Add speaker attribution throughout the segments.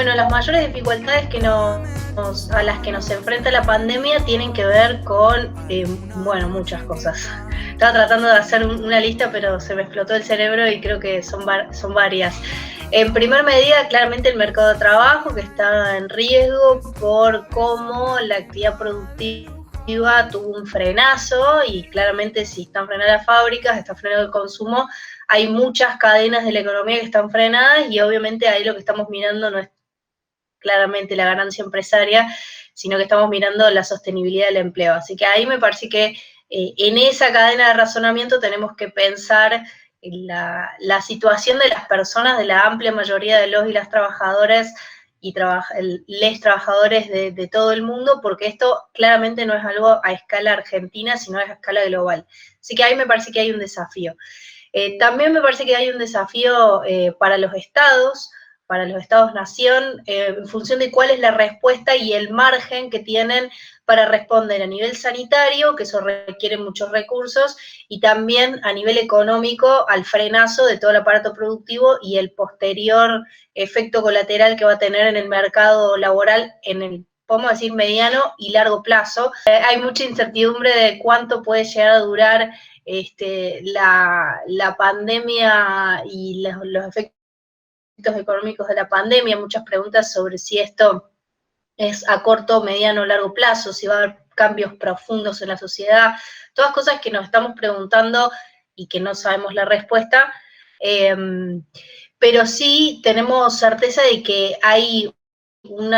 Speaker 1: Bueno, las mayores dificultades a las que nos enfrenta la pandemia tienen que ver con, bueno, muchas cosas. Estaba tratando de hacer una lista, pero se me explotó el cerebro y creo que son varias. En primer medida, claramente el mercado de trabajo, que está en riesgo por cómo la actividad productiva tuvo un frenazo, y claramente si están frenadas las fábricas, está frenado el consumo, hay muchas cadenas de la economía que están frenadas, y obviamente ahí lo que estamos mirando no es claramente la ganancia empresaria, sino que estamos mirando la sostenibilidad del empleo. Así que ahí me parece que en esa cadena de razonamiento tenemos que pensar en la situación de las personas, de la amplia mayoría de los y las trabajadoras y les trabajadores de todo el mundo, porque esto claramente no es algo a escala argentina, sino a escala global. Así que ahí me parece que hay un desafío. También me parece que hay un desafío para los estados-nación, en función de cuál es la respuesta y el margen que tienen para responder a nivel sanitario, que eso requiere muchos recursos, y también a nivel económico al frenazo de todo el aparato productivo y el posterior efecto colateral que va a tener en el mercado laboral en el, podemos decir, mediano y largo plazo. Hay mucha incertidumbre de cuánto puede llegar a durar la pandemia y los efectos económicos de la pandemia, muchas preguntas sobre si esto es a corto, mediano o largo plazo, si va a haber cambios profundos en la sociedad, todas cosas que nos estamos preguntando y que no sabemos la respuesta, pero sí tenemos certeza de que hay un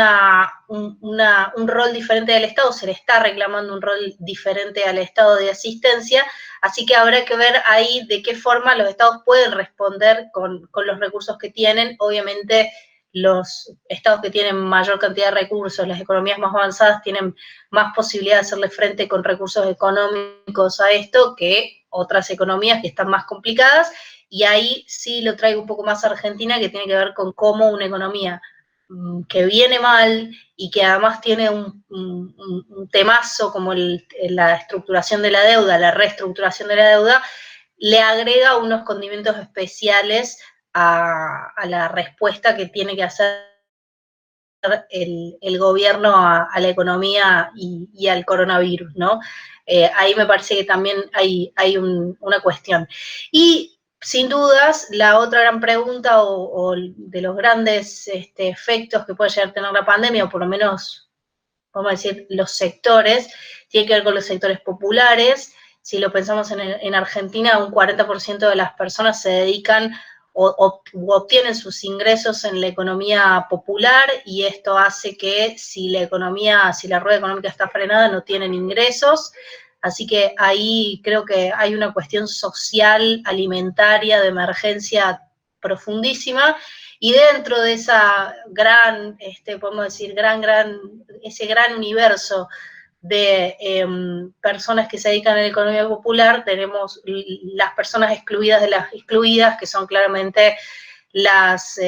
Speaker 1: rol diferente del Estado, se le está reclamando un rol diferente al Estado de asistencia, así que habrá que ver ahí de qué forma los Estados pueden responder con los recursos que tienen. Obviamente los estados que tienen mayor cantidad de recursos, las economías más avanzadas, tienen más posibilidad de hacerle frente con recursos económicos a esto que otras economías que están más complicadas, y ahí sí lo traigo un poco más a Argentina, que tiene que ver con cómo una economía que viene mal y que además tiene un temazo como la estructuración de la deuda, la reestructuración de la deuda, le agrega unos condimentos especiales a la respuesta que tiene que hacer el gobierno a la economía y al coronavirus, ¿no? Ahí me parece que también hay una cuestión. Y sin dudas, la otra gran pregunta o de los grandes efectos que puede llegar a tener la pandemia, o por lo menos, vamos a decir, los sectores, tiene que ver con los sectores populares. Si lo pensamos en Argentina, un 40% de las personas se dedican o obtienen sus ingresos en la economía popular, y esto hace que si la rueda económica está frenada, no tienen ingresos. Así que ahí creo que hay una cuestión social, alimentaria, de emergencia profundísima, y dentro de esa gran, podemos decir, ese gran universo de personas que se dedican a la economía popular, tenemos las personas excluidas de las excluidas, que son claramente las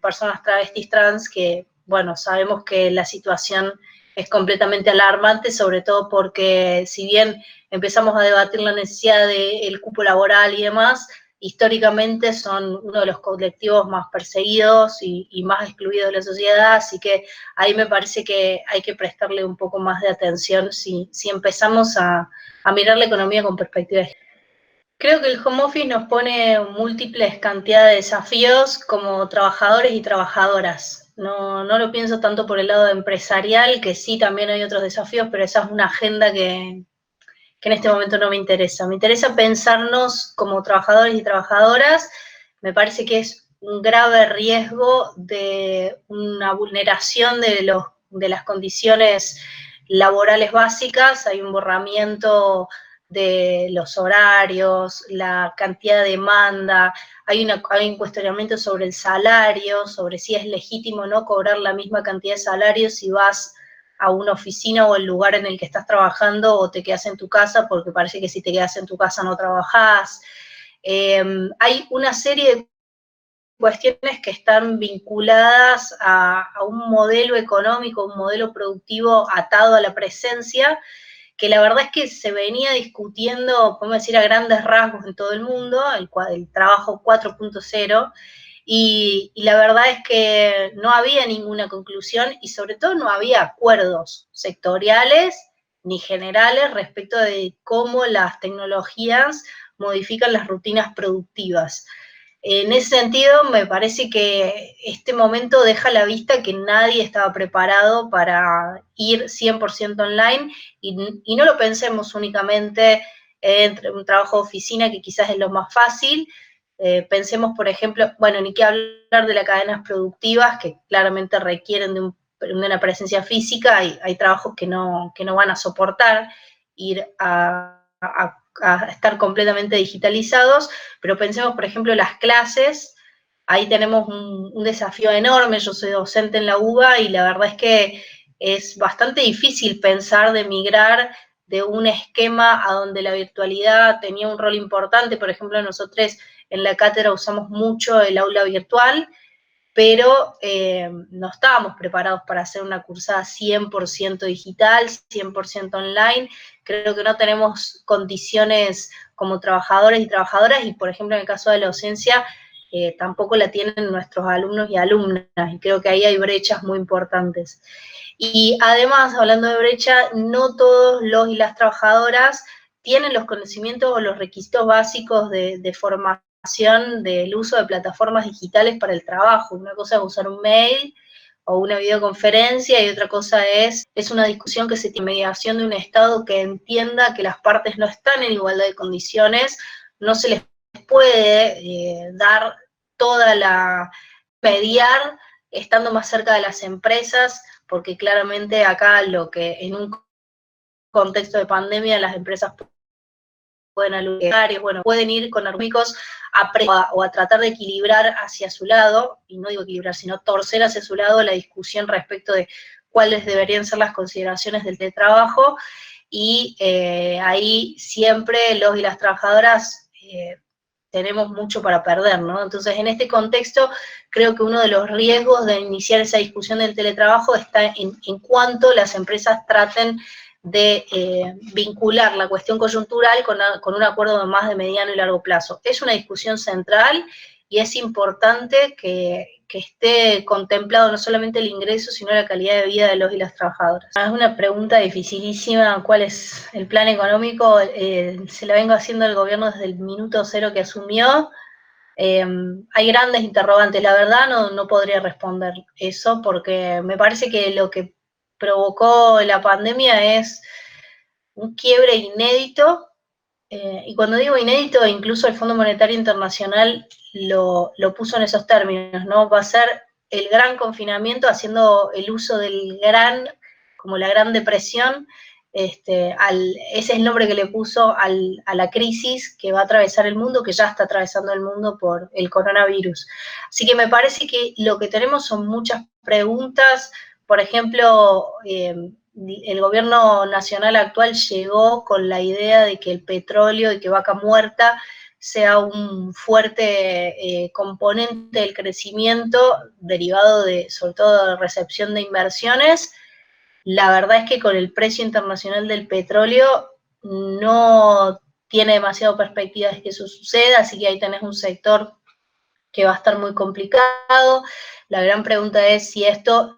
Speaker 1: personas travestis trans, que, bueno, sabemos que la situación es completamente alarmante, sobre todo porque si bien empezamos a debatir la necesidad del cupo laboral y demás, históricamente son uno de los colectivos más perseguidos y más excluidos de la sociedad, así que ahí me parece que hay que prestarle un poco más de atención si empezamos a mirar la economía con perspectiva. Creo que el home office nos pone múltiples cantidades de desafíos como trabajadores y trabajadoras. No lo pienso tanto por el lado empresarial, que sí también hay otros desafíos, pero esa es una agenda que en este momento no me interesa. Me interesa pensarnos como trabajadores y trabajadoras. Me parece que es un grave riesgo de una vulneración de las condiciones laborales básicas. Hay un borramiento de los horarios, la cantidad de demanda, hay un cuestionamiento sobre el salario, sobre si es legítimo o no cobrar la misma cantidad de salario si vas a una oficina o el lugar en el que estás trabajando, o te quedas en tu casa, porque parece que si te quedas en tu casa no trabajás. Hay una serie de cuestiones que están vinculadas a un modelo económico, un modelo productivo atado a la presencia, que la verdad es que se venía discutiendo, podemos decir, a grandes rasgos en todo el mundo, el trabajo 4.0, y la verdad es que no había ninguna conclusión y sobre todo no había acuerdos sectoriales ni generales respecto de cómo las tecnologías modifican las rutinas productivas. En ese sentido, me parece que este momento deja a la vista que nadie estaba preparado para ir 100% online y no lo pensemos únicamente entre un trabajo de oficina, que quizás es lo más fácil. Pensemos, por ejemplo, bueno, ni que hablar de las cadenas productivas que claramente requieren de una presencia física. Hay trabajos que no van a soportar ir a estar completamente digitalizados, pero pensemos, por ejemplo, las clases. Ahí tenemos un desafío enorme. Yo soy docente en la UBA y la verdad es que es bastante difícil pensar de migrar de un esquema a donde la virtualidad tenía un rol importante. Por ejemplo, nosotros en la cátedra usamos mucho el aula virtual, pero no estábamos preparados para hacer una cursada 100% digital, 100% online. Creo que no tenemos condiciones como trabajadores y trabajadoras, y por ejemplo en el caso de la docencia, tampoco la tienen nuestros alumnos y alumnas, y creo que ahí hay brechas muy importantes. Y además, hablando de brecha, no todos los y las trabajadoras tienen los conocimientos o los requisitos básicos de formación del uso de plataformas digitales para el trabajo. Una cosa es usar un mail o una videoconferencia y otra cosa es una discusión que se tiene mediación de un Estado que entienda que las partes no están en igualdad de condiciones, no se les puede dar toda la mediar estando más cerca de las empresas, porque claramente acá lo que en un contexto de pandemia las empresas pueden alugar, bueno, pueden ir con argumentos o a tratar de equilibrar hacia su lado, y no digo equilibrar, sino torcer hacia su lado la discusión respecto de cuáles deberían ser las consideraciones del teletrabajo, y ahí siempre los y las trabajadoras tenemos mucho para perder, ¿no? Entonces, en este contexto, creo que uno de los riesgos de iniciar esa discusión del teletrabajo está en cuanto las empresas traten de vincular la cuestión coyuntural con un acuerdo más de mediano y largo plazo. Es una discusión central y es importante que esté contemplado no solamente el ingreso, sino la calidad de vida de los y las trabajadoras. Es una pregunta dificilísima, ¿cuál es el plan económico? Se la vengo haciendo al gobierno desde el minuto cero que asumió. Hay grandes interrogantes, la verdad no podría responder eso, porque me parece que lo que provocó la pandemia es un quiebre inédito, y cuando digo inédito, incluso el Fondo Monetario Internacional lo puso en esos términos, ¿no? Va a ser el gran confinamiento, haciendo el uso del como la Gran Depresión, ese es el nombre que le puso a la crisis que va a atravesar el mundo, que ya está atravesando el mundo por el coronavirus. Así que me parece que lo que tenemos son muchas preguntas. Por ejemplo, el gobierno nacional actual llegó con la idea de que el petróleo y que Vaca Muerta sea un fuerte componente del crecimiento derivado sobre todo, de recepción de inversiones. La verdad es que con el precio internacional del petróleo no tiene demasiado perspectiva de que eso suceda, así que ahí tenés un sector que va a estar muy complicado. La gran pregunta es si esto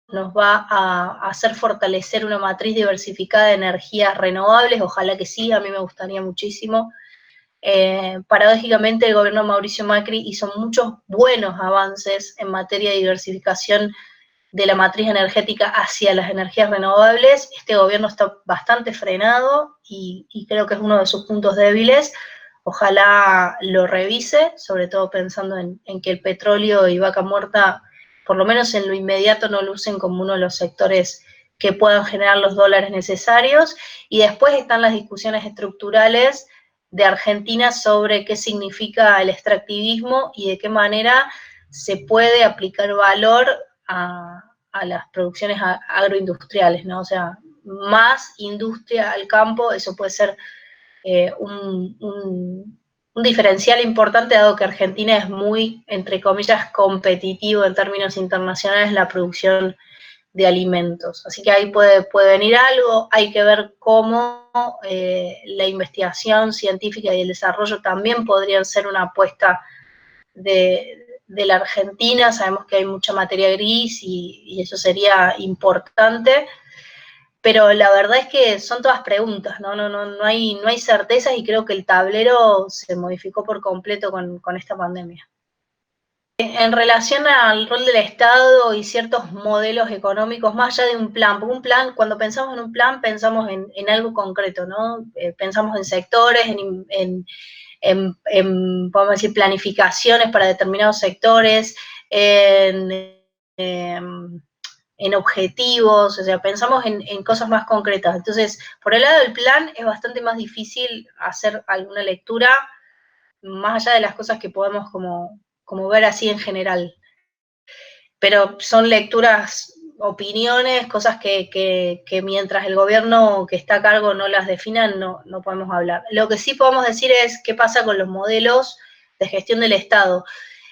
Speaker 1: nos va a hacer fortalecer una matriz diversificada de energías renovables. Ojalá que sí, a mí me gustaría muchísimo. Paradójicamente, el gobierno de Mauricio Macri hizo muchos buenos avances en materia de diversificación de la matriz energética hacia las energías renovables. Este gobierno está bastante frenado y creo que es uno de sus puntos débiles. Ojalá lo revise, sobre todo pensando en que el petróleo y Vaca Muerta, por lo menos en lo inmediato, no lucen como uno de los sectores que puedan generar los dólares necesarios. Y después están las discusiones estructurales de Argentina sobre qué significa el extractivismo y de qué manera se puede aplicar valor a las producciones agroindustriales, ¿no? O sea, más industria al campo, eso puede ser un diferencial importante, dado que Argentina es muy, entre comillas, competitivo en términos internacionales en la producción de alimentos. Así que ahí puede venir algo. Hay que ver cómo la investigación científica y el desarrollo también podrían ser una apuesta de la Argentina, sabemos que hay mucha materia gris y eso sería importante, pero la verdad es que son todas preguntas, no hay certezas y creo que el tablero se modificó por completo con esta pandemia. En relación al rol del Estado y ciertos modelos económicos, más allá de un plan, porque un plan, cuando pensamos en un plan, pensamos en algo concreto, ¿no? Pensamos en sectores, podemos decir, planificaciones para determinados sectores, en objetivos, o sea, pensamos en cosas más concretas. Entonces, por el lado del plan es bastante más difícil hacer alguna lectura, más allá de las cosas que podemos como ver así en general. Pero son lecturas, opiniones, cosas que mientras el gobierno que está a cargo no las definan, no podemos hablar. Lo que sí podemos decir es qué pasa con los modelos de gestión del Estado.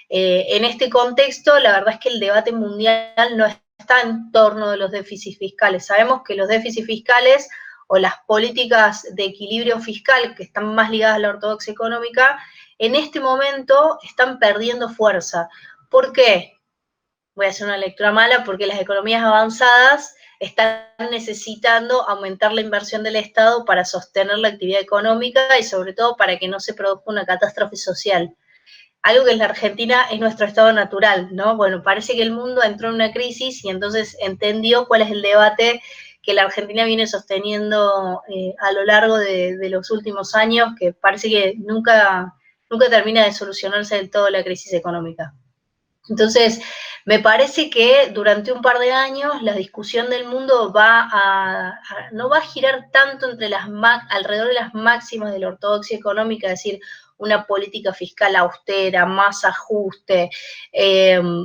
Speaker 1: En este contexto, la verdad es que el debate mundial no está en torno de los déficits fiscales. Sabemos que los déficits fiscales o las políticas de equilibrio fiscal que están más ligadas a la ortodoxia económica, en este momento están perdiendo fuerza. ¿Por qué? Voy a hacer una lectura mala, porque las economías avanzadas están necesitando aumentar la inversión del Estado para sostener la actividad económica y sobre todo para que no se produzca una catástrofe social. Algo que en la Argentina es nuestro estado natural, ¿no? Bueno, parece que el mundo entró en una crisis y entonces entendió cuál es el debate que la Argentina viene sosteniendo a lo largo de los últimos años, que parece que nunca termina de solucionarse del todo la crisis económica. Entonces, me parece que durante un par de años la discusión del mundo no va a girar tanto alrededor de las máximas de la ortodoxia económica, es decir, una política fiscal austera, más ajuste,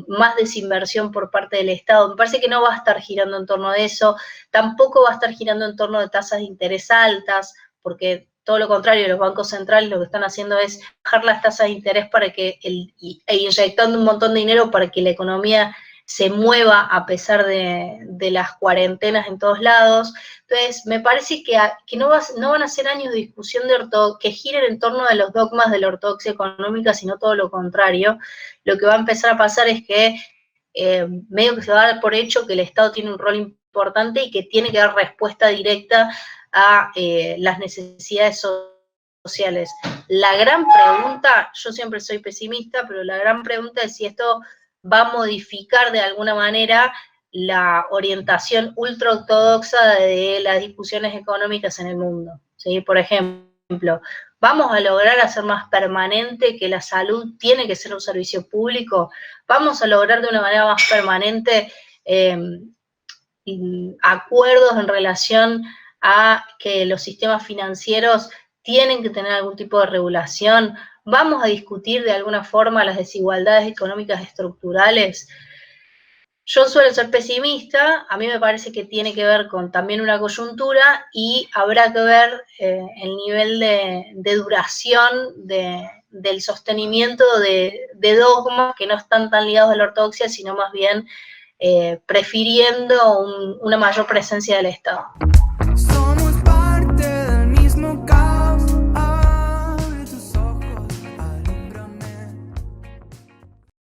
Speaker 1: más desinversión por parte del Estado. Me parece que no va a estar girando en torno a eso, tampoco va a estar girando en torno de tasas de interés altas, porque todo lo contrario, los bancos centrales lo que están haciendo es bajar las tasas de interés para que e inyectando un montón de dinero para que la economía se mueva a pesar de las cuarentenas en todos lados. Entonces, me parece que no van a ser años de discusión que giren en torno de los dogmas de la ortodoxia económica, sino todo lo contrario. Lo que va a empezar a pasar es que medio que se va a dar por hecho que el Estado tiene un rol importante y que tiene que dar respuesta directa a las necesidades sociales. La gran pregunta, yo siempre soy pesimista, pero la gran pregunta es si esto va a modificar de alguna manera la orientación ultraortodoxa de las discusiones económicas en el mundo, ¿sí? Por ejemplo, ¿vamos a lograr hacer más permanente que la salud tiene que ser un servicio público? ¿Vamos a lograr de una manera más permanente acuerdos en relación a que los sistemas financieros tienen que tener algún tipo de regulación? ¿Vamos a discutir de alguna forma las desigualdades económicas estructurales? Yo suelo ser pesimista, a mí me parece que tiene que ver con también una coyuntura y habrá que ver el nivel de duración del sostenimiento de dogmas que no están tan ligados a la ortodoxia, sino más bien prefiriendo una mayor presencia del Estado.